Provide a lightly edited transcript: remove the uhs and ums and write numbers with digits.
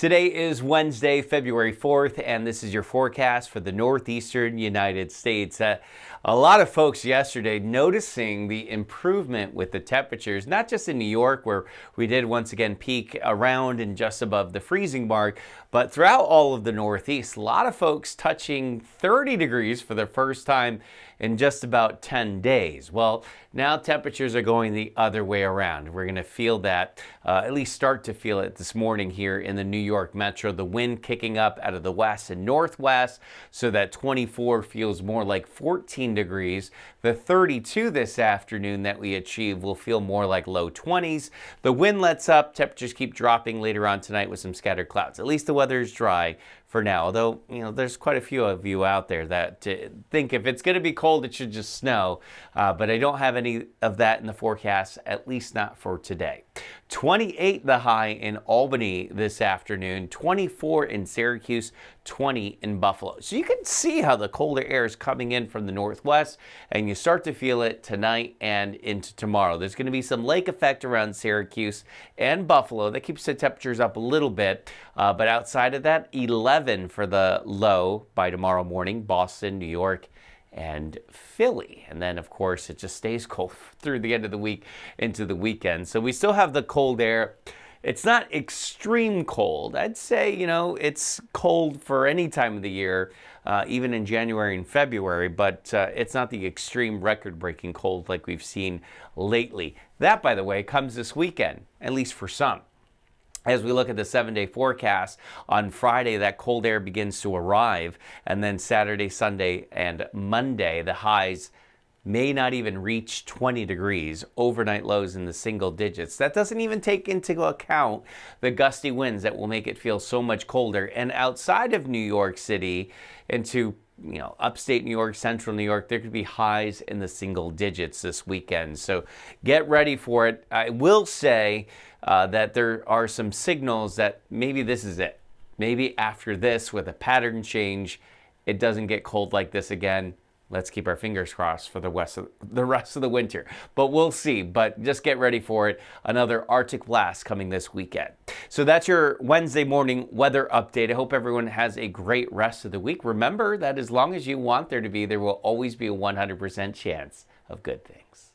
Today is Wednesday, February 4th, and this is your forecast for the northeastern United States. A lot of folks yesterday noticing the improvement with the temperatures, not just in New York, where we did once again peak around and just above the freezing mark, but throughout all of the Northeast. A lot of folks touching 30 degrees for the first time in just about 10 days. Well, now temperatures are going the other way around. We're going to feel that, at least start to feel it this morning here in the New York metro. The wind kicking up out of the west and northwest, so that 24 feels more like 14 degrees. The 32 this afternoon that we achieve will feel more like low 20s. The wind lets up, temperatures keep dropping later on tonight with some scattered clouds. At least the weather is dry for now, although, there's quite a few of you out there that think if it's going to be cold, it should just snow. But I don't have any of that in the forecast, at least not for today. 28 the high in Albany this afternoon, 24 in Syracuse, 20 in Buffalo. So you can see how the colder air is coming in from the northwest, and you start to feel it tonight and into tomorrow. There's going to be some lake effect around Syracuse and Buffalo that keeps the temperatures up a little bit, but outside of that, 11 for the low by tomorrow morning. Boston, New York, and Philly. And then, of course, it just stays cold through the end of the week into the weekend. So we still have the cold air. It's not extreme cold. I'd say, it's cold for any time of the year, even in January and February, but it's not the extreme record-breaking cold like we've seen lately. That, by the way, comes this weekend, at least for some. As we look at the 7-day forecast, on Friday, that cold air begins to arrive, and then Saturday, Sunday, and Monday, the highs may not even reach 20 degrees, overnight lows in the single digits. That doesn't even take into account the gusty winds that will make it feel so much colder. And outside of New York City, into upstate New York, central New York, there could be highs in the single digits this weekend. So get ready for it. I will say that there are some signals that maybe this is it. Maybe after this, with a pattern change, it doesn't get cold like this again. Let's keep our fingers crossed for the rest of the winter. But we'll see. But just get ready for it. Another Arctic blast coming this weekend. So that's your Wednesday morning weather update. I hope everyone has a great rest of the week. Remember that as long as you want there to be, there will always be a 100% chance of good things.